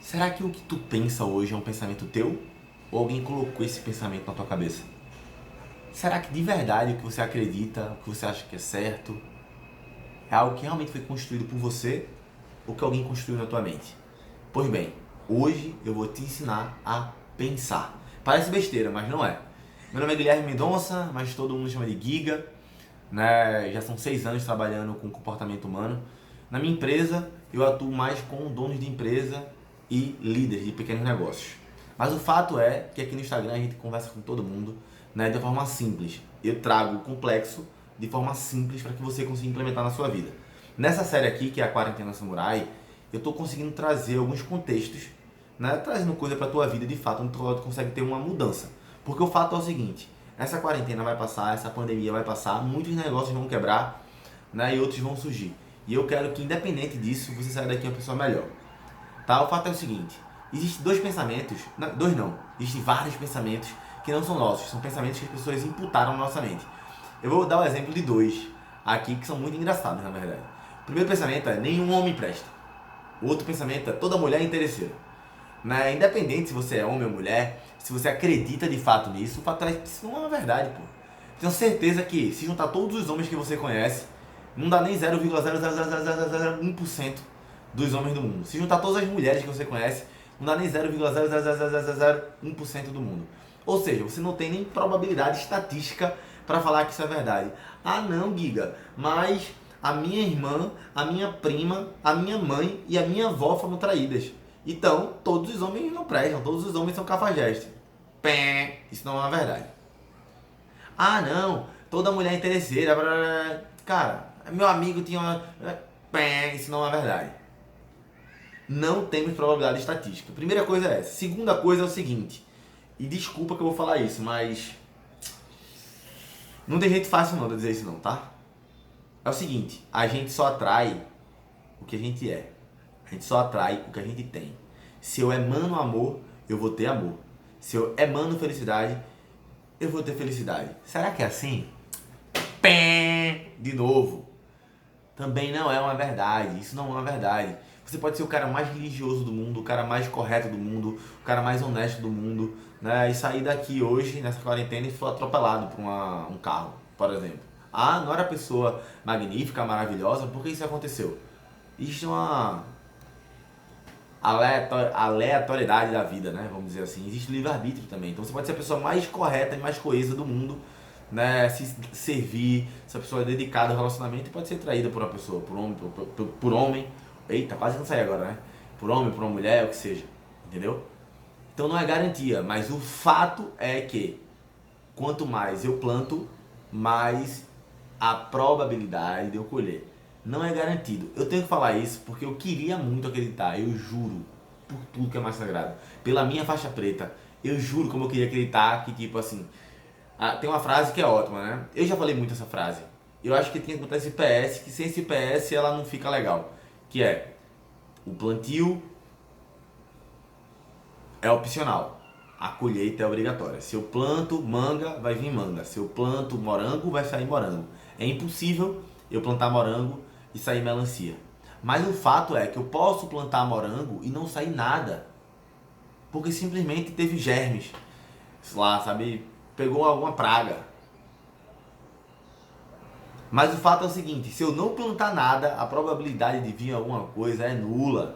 Será que o que tu pensa hoje é um pensamento teu? Ou alguém colocou esse pensamento na tua cabeça? Será que de verdade o que você acredita, o que você acha que é certo, é algo que realmente foi construído por você ou que alguém construiu na tua mente? Pois bem, hoje eu vou te ensinar a pensar. Parece besteira, mas não é. Meu nome é Guilherme Mendonça, mas todo mundo chama de Giga, né? Já são 6 anos trabalhando com comportamento humano. Na minha empresa, eu atuo mais com donos de empresa e líderes de pequenos negócios. Mas o fato é que aqui no Instagram a gente conversa com todo mundo, né, de forma simples. Eu trago o complexo de forma simples para que você consiga implementar na sua vida. Nessa série aqui, que é a Quarentena Samurai, eu estou conseguindo trazer alguns contextos, né, trazendo coisa para a tua vida de fato, onde tu consegue ter uma mudança. Porque o fato é o seguinte: essa quarentena vai passar, essa pandemia vai passar, muitos negócios vão quebrar, né, e outros vão surgir. E eu quero que, independente disso, você saia daqui uma pessoa melhor. Tá? O fato é o seguinte: existem dois pensamentos, não, existem vários pensamentos que não são nossos, são pensamentos que as pessoas imputaram na nossa mente. Eu vou dar o exemplo de dois aqui que são muito engraçados, na verdade. O primeiro pensamento é: nenhum homem presta. O outro pensamento é: toda mulher é interesseira. Né? Independente se você é homem ou mulher, se você acredita de fato nisso, o fato é que isso não é uma verdade, pô. Tenho certeza que se juntar todos os homens que você conhece, não dá nem 0,00001% dos homens do mundo. Se juntar todas as mulheres que você conhece, não dá nem 0,00001% do mundo. Ou seja, você não tem nem probabilidade estatística para falar que isso é verdade. Ah não, Giga, mas a minha irmã, a minha prima, a minha mãe e a minha avó foram traídas. Então, todos os homens não prestam, todos os homens são cafajestes. Pé, isso não é uma verdade. Ah, não, toda mulher é interesseira. Blá, blá, blá. Cara, meu amigo tinha uma. Pé, isso não é verdade. Não temos probabilidade estatística. Primeira coisa é essa. Segunda coisa é o seguinte, e desculpa que eu vou falar isso, mas não tem jeito fácil não de dizer isso não, tá? É o seguinte: a gente só atrai o que a gente é. A gente só atrai o que a gente tem. Se eu emano amor, eu vou ter amor. Se eu emano felicidade, eu vou ter felicidade. Será que é assim? Pé! De novo. Também não é uma verdade. Isso não é uma verdade. Você pode ser o cara mais religioso do mundo, o cara mais correto do mundo, o cara mais honesto do mundo, né? E sair daqui hoje, nessa quarentena, e for atropelado por um carro, por exemplo. Ah, não era pessoa magnífica, maravilhosa? Por que isso aconteceu? Existe uma aleatoriedade da vida, né? Vamos dizer assim. Existe livre-arbítrio também. Então você pode ser a pessoa mais correta e mais coesa do mundo, né? Se servir, se a pessoa é dedicada ao relacionamento, e pode ser traída por uma pessoa, por homem. Eita, quase não saí agora, né? Por homem, por uma mulher, o que seja. Entendeu? Então não é garantia, mas o fato é que quanto mais eu planto, mais a probabilidade de eu colher. Não é garantido. Eu tenho que falar isso porque eu queria muito acreditar, eu juro, por tudo que é mais sagrado, pela minha faixa preta, eu juro como eu queria acreditar que, tipo assim, tem uma frase que é ótima, né? Eu já falei muito essa frase. Eu acho que tem que botar esse PS, que sem esse PS ela não fica legal. Que é: o plantio é opcional, a colheita é obrigatória. Se eu planto manga, vai vir manga. Se eu planto morango, vai sair morango. É impossível eu plantar morango e sair melancia. Mas o fato é que eu posso plantar morango e não sair nada, porque simplesmente teve germes, sei lá, sabe, pegou alguma praga. Mas o fato é o seguinte: se eu não plantar nada, a probabilidade de vir alguma coisa é nula.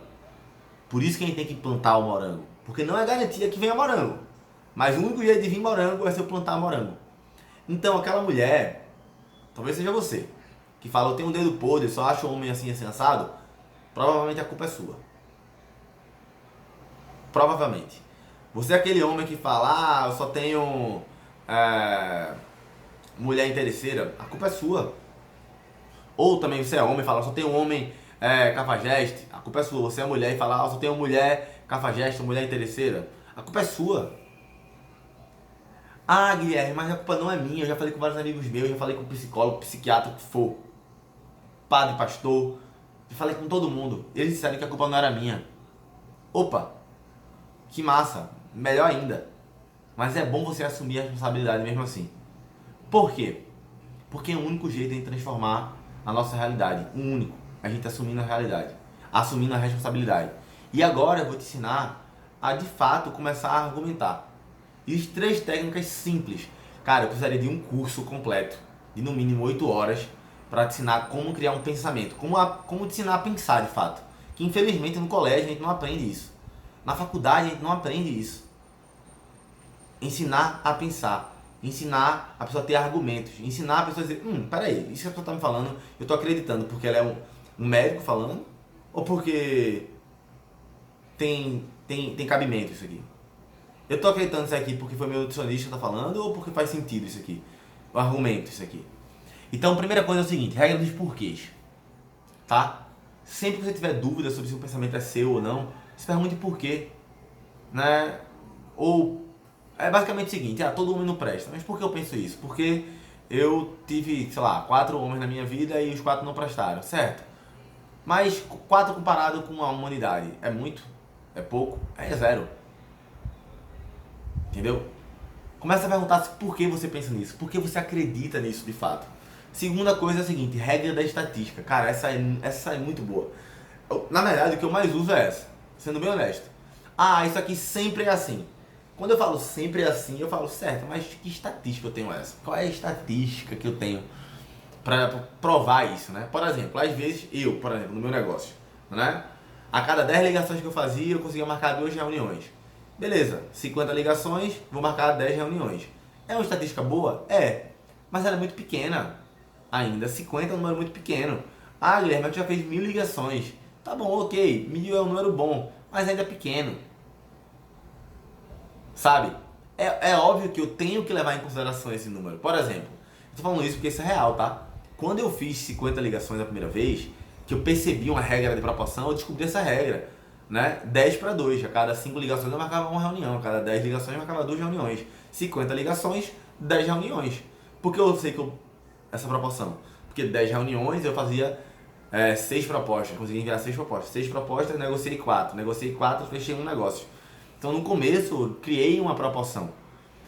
Por isso que a gente tem que plantar o morango, porque não é garantia que venha morango. Mas o único jeito de vir morango é se eu plantar morango. Então aquela mulher, talvez seja você, que fala: eu tenho um dedo podre, só acho homem assim, assim, assado, provavelmente a culpa é sua. Provavelmente. Você é aquele homem que fala: ah, eu só tenho mulher interesseira, a culpa é sua. Ou também você é homem e fala: só tenho homem cafajeste, a culpa é sua. Você é mulher e fala: só tenho mulher cafajeste, mulher interesseira, a culpa é sua. Ah, Guilherme, mas a culpa não é minha. Eu já falei com vários amigos meus, já falei com psicólogo, psiquiatra, o que for, padre, pastor, já falei com todo mundo. Eles disseram que a culpa não era minha. Opa, que massa, melhor ainda. Mas é bom você assumir a responsabilidade mesmo assim. Por quê? Porque é o único jeito de transformar a nossa realidade. O único. A gente assumindo a realidade. Assumindo a responsabilidade. E agora eu vou te ensinar a, de fato, começar a argumentar. E 3 técnicas simples. Cara, eu precisaria de um curso completo, de no mínimo 8 horas, para te ensinar como criar um pensamento, como te ensinar a pensar de fato. Que infelizmente no colégio a gente não aprende isso. Na faculdade a gente não aprende isso. Ensinar a pensar. Ensinar a pessoa a ter argumentos. Ensinar a pessoa a dizer, peraí, isso que a pessoa está me falando, eu estou acreditando porque ela é um médico falando, ou porque tem cabimento isso aqui? Eu tô acreditando nisso aqui porque foi meu nutricionista que tá falando ou porque faz sentido isso aqui? O argumento isso aqui. Então, a primeira coisa é o seguinte, regra dos porquês. Tá? Sempre que você tiver dúvida sobre se o pensamento é seu ou não, se pergunte por quê. Né? Ou é basicamente o seguinte, todo homem não presta. Mas por que eu penso isso? Porque eu tive, sei lá, 4 homens na minha vida e os 4 não prestaram, certo? Mas 4 comparado com a humanidade, é muito? É pouco? É 0. Entendeu? Começa a perguntar por que você pensa nisso, por que você acredita nisso de fato. Segunda coisa é a seguinte, regra da estatística. Cara, essa é muito boa. Na verdade, o que eu mais uso é essa, sendo bem honesto. Isso aqui sempre é assim. Quando eu falo sempre é assim, eu falo certo, mas que estatística eu tenho essa? Qual é a estatística que eu tenho para provar isso, né? Por exemplo, às vezes por exemplo, no meu negócio, né? A cada 10 ligações que eu fazia, eu conseguia marcar 2 reuniões. Beleza, 50 ligações, vou marcar 10 reuniões. É uma estatística boa? É, mas ela é muito pequena ainda. 50 é um número muito pequeno. Guilherme, tu já fez 1000 ligações. Tá bom, ok, 1000 é um número bom, mas ainda é pequeno. Sabe? É óbvio que eu tenho que levar em consideração esse número. Por exemplo, eu tô falando isso porque isso é real, tá? Quando eu fiz 50 ligações a primeira vez, que eu percebi uma regra de proporção, eu descobri essa regra, né? 10 para 2, a cada 5 ligações eu marcava uma reunião, a cada 10 ligações eu marcava 2 reuniões, 50 ligações, 10 reuniões. Por que eu sei essa proporção? Porque 10 reuniões eu fazia 6 propostas, consegui enviar 6 propostas. 6 propostas, negociei 4, fechei um negócio. Então no começo eu criei uma proporção.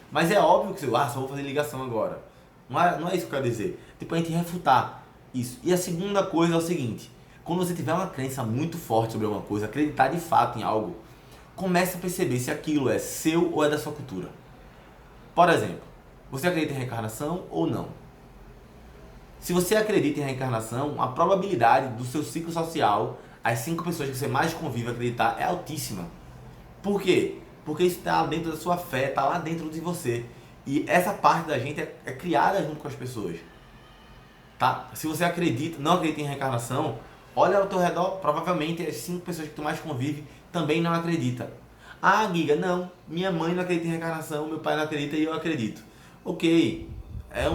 Mas é óbvio que só vou fazer ligação agora. Não é isso que eu quero dizer. Tipo, a gente refutar isso. E a segunda coisa é o seguinte, quando você tiver uma crença muito forte sobre alguma coisa, acreditar de fato em algo, comece a perceber se aquilo é seu ou é da sua cultura. Por exemplo, você acredita em reencarnação ou não? Se você acredita em reencarnação, a probabilidade do seu ciclo social, as 5 pessoas que você mais convive acreditar, é altíssima. Por quê? Porque isso está dentro da sua fé, está lá dentro de você. E essa parte da gente é criada junto com as pessoas. Tá? Se você não acredita em reencarnação, olha ao teu redor, provavelmente as 5 pessoas que tu mais convive também não acreditam. Giga, não, minha mãe não acredita em reencarnação, meu pai não acredita e eu acredito. Ok, é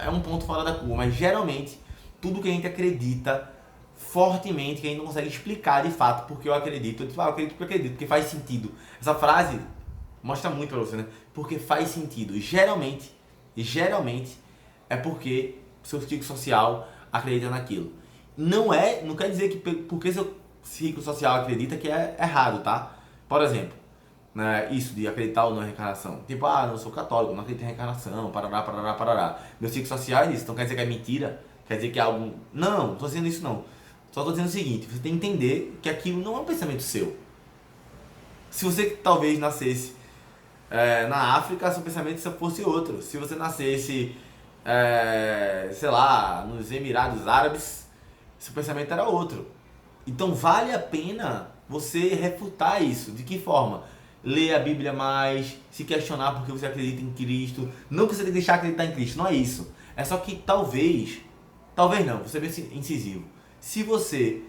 um ponto fora da curva, mas geralmente tudo que a gente acredita fortemente, que a gente não consegue explicar de fato porque eu acredito. Eu acredito porque eu acredito, porque faz sentido. Essa frase mostra muito pra você, né? Porque faz sentido. Geralmente é porque seu ciclo social acredita naquilo. Não quer dizer que porque seu ciclo social acredita que é errado, tá? Por exemplo, né, isso de acreditar ou não em reencarnação. Tipo, não sou católico, não acredito em reencarnação, parará. Meu ciclo social é isso, então quer dizer que é mentira? Quer dizer que é algo... Não tô dizendo isso não. Só tô dizendo o seguinte, você tem que entender que aquilo não é um pensamento seu. Se você talvez nascesse na África, seu pensamento fosse outro. Se você nascesse, sei lá, nos Emirados Árabes, seu pensamento era outro. Então vale a pena você refutar isso. De que forma? Ler a Bíblia mais, se questionar porque você acredita em Cristo. Não que você tem que deixar de acreditar em Cristo, não é isso. É só que talvez não, vou ser bem incisivo. Se você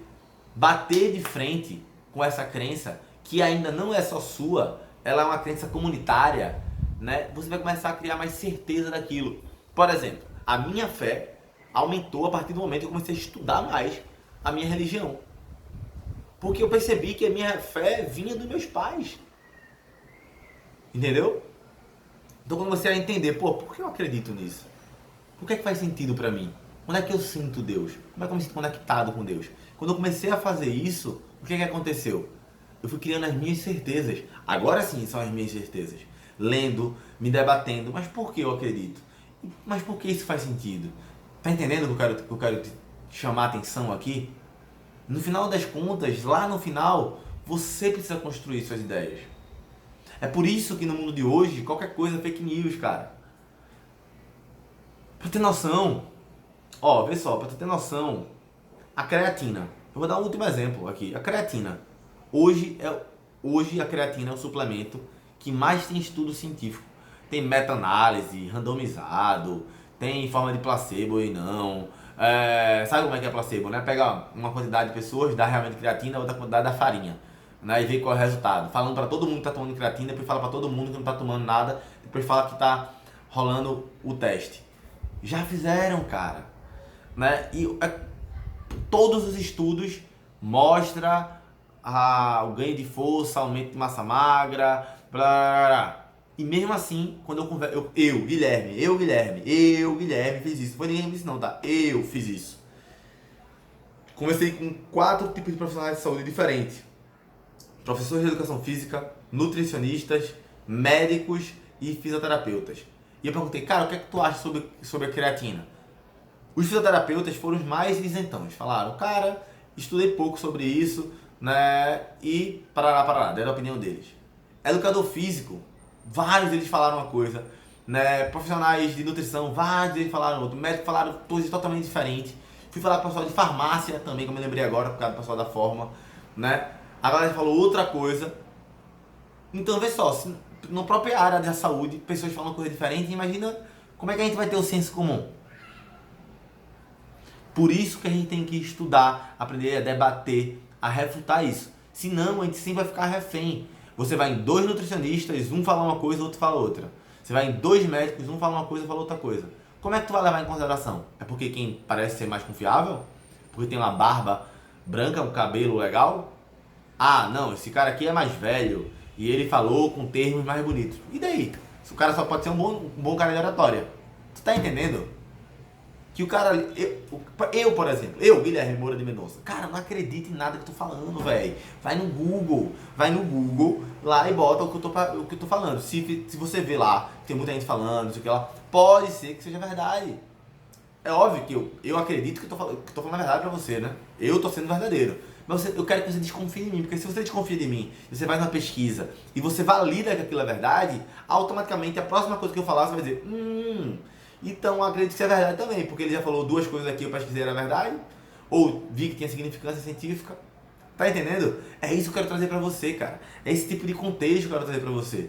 bater de frente com essa crença, que ainda não é só sua, ela é uma crença comunitária, né? Você vai começar a criar mais certeza daquilo. Por exemplo, a minha fé aumentou a partir do momento que eu comecei a estudar mais a minha religião. Porque eu percebi que a minha fé vinha dos meus pais. Entendeu? Então quando você vai entender, por que eu acredito nisso? Por que faz sentido pra mim? Onde é que eu sinto Deus? Como é que eu me sinto conectado com Deus? Quando eu comecei a fazer isso, o que aconteceu? Eu fui criando as minhas certezas. Agora sim são as minhas certezas. Lendo, me debatendo. Mas por que eu acredito? Mas por que isso faz sentido? Tá entendendo o que eu quero te chamar a atenção aqui? No final das contas, lá no final, Você precisa construir suas ideias. É por isso que no mundo de hoje, qualquer coisa é fake news, cara. Pra ter noção, ó, vê só, pra tu ter noção, a creatina. Eu vou dar um último exemplo aqui. A creatina. Hoje a creatina é o suplemento que mais tem estudo científico. Tem meta-análise, randomizado, tem forma de placebo e não. Sabe como é que é placebo, né? Pega uma quantidade de pessoas, dá realmente creatina, outra quantidade da farinha, né? E vê qual é o resultado. Falando pra todo mundo que tá tomando creatina, depois fala pra todo mundo que não tá tomando nada, depois fala que tá rolando o teste. Já fizeram, cara, né? E todos os estudos mostram o ganho de força, aumento de massa magra, blá, blá, blá. E mesmo assim, quando eu converso, eu, Guilherme, fiz isso. Não foi ninguém que me disse não, tá? Eu fiz isso. Conversei com 4 tipos de profissionais de saúde diferentes. Professores de educação física, nutricionistas, médicos e fisioterapeutas. E eu perguntei, cara, o que é que tu acha sobre a creatina? Os fisioterapeutas foram os mais isentões. Falaram, cara, estudei pouco sobre isso, né? E parará, deram a opinião deles. Educador físico, vários deles falaram uma coisa, né? Profissionais de nutrição, vários deles falaram outra. Médicos falaram coisas totalmente diferentes. Fui falar com o pessoal de farmácia também, como eu lembrei agora, por causa do pessoal da forma, né? A galera falou outra coisa. Então, vê só, se na própria área da saúde, pessoas falam coisa diferente, imagina como é que a gente vai ter o senso comum. Por isso que a gente tem que estudar, aprender a debater, a refutar isso. Senão, a gente sempre vai ficar refém. Você vai em 2 nutricionistas, um fala uma coisa, outro fala outra. Você vai em 2 médicos, um fala uma coisa, fala outra coisa. Como é que tu vai levar em consideração? É porque quem parece ser mais confiável? Porque tem uma barba branca, um cabelo legal? Ah, não, esse cara aqui é mais velho e ele falou com termos mais bonitos. E daí? Se o cara só pode ser um bom cara de oratória. Tu tá entendendo? Que o cara, eu, por exemplo, Guilherme Moura de Mendonça, cara, não acredito em nada que eu tô falando, velho. Vai no Google lá e bota o que eu tô falando. Se você vê lá, tem muita gente falando, não sei o que lá, pode ser que seja verdade. É óbvio que eu acredito que eu tô falando a verdade pra você, né? Eu tô sendo verdadeiro. Mas eu quero que você desconfie de mim, porque se você desconfia de mim, você vai na pesquisa e você valida que aquilo é verdade, automaticamente a próxima coisa que eu falar, você vai dizer, então eu acredito que isso é verdade também, porque ele já falou 2 coisas aqui, eu pesquisei era verdade, ou vi que tinha significância científica. Tá entendendo? É isso que eu quero trazer pra você, cara. É esse tipo de contexto que eu quero trazer pra você.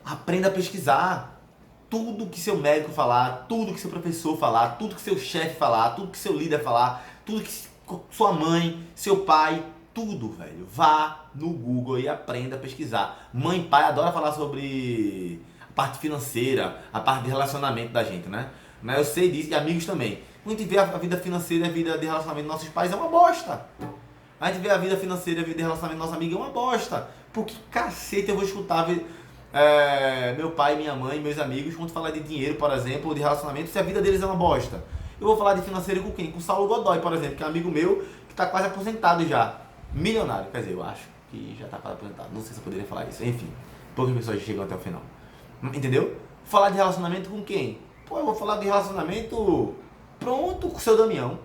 Aprenda a pesquisar. Tudo que seu médico falar, tudo que seu professor falar, tudo que seu chefe falar, tudo que seu líder falar, tudo que sua mãe, seu pai, tudo, velho. Vá no Google e aprenda a pesquisar. Mãe e pai adoram falar sobre a parte financeira, a parte de relacionamento da gente, né? Mas eu sei disso, e amigos também. Quando a gente vê a vida financeira e a vida de relacionamento dos nossos pais, é uma bosta. A gente vê a vida financeira e a vida de relacionamento dos nossos amigos, é uma bosta. Por que cacete eu vou escutar meu pai, minha mãe, meus amigos, quando falar de dinheiro, por exemplo, ou de relacionamento, se a vida deles é uma bosta? Eu vou falar de financeiro com quem? Com o Saulo Godoy, por exemplo, que é um amigo meu que está quase aposentado já. Milionário, quer dizer, eu acho que já está quase aposentado. Não sei se eu poderia falar isso. Enfim, poucas pessoas chegam até o final. Entendeu? Falar de relacionamento com quem? Pô, eu vou falar de relacionamento pronto com o seu Damião.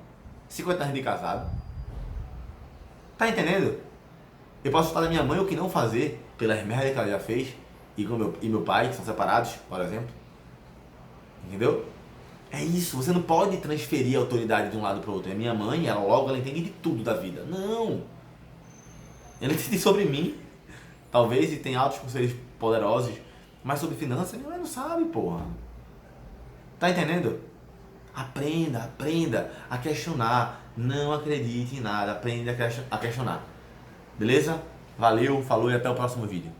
50 anos de casado. Tá entendendo? Eu posso falar da minha mãe o que não fazer pelas merdas que ela já fez e meu pai, que são separados, por exemplo. Entendeu? É isso, você não pode transferir a autoridade de um lado para o outro. É minha mãe, ela entende de tudo da vida. Não! Ela entende sobre mim, talvez, e tem altos conselhos poderosos, mas sobre finanças, minha mãe não sabe, porra. Tá entendendo? Aprenda a questionar. Não acredite em nada, aprenda a questionar. Beleza? Valeu, falou e até o próximo vídeo.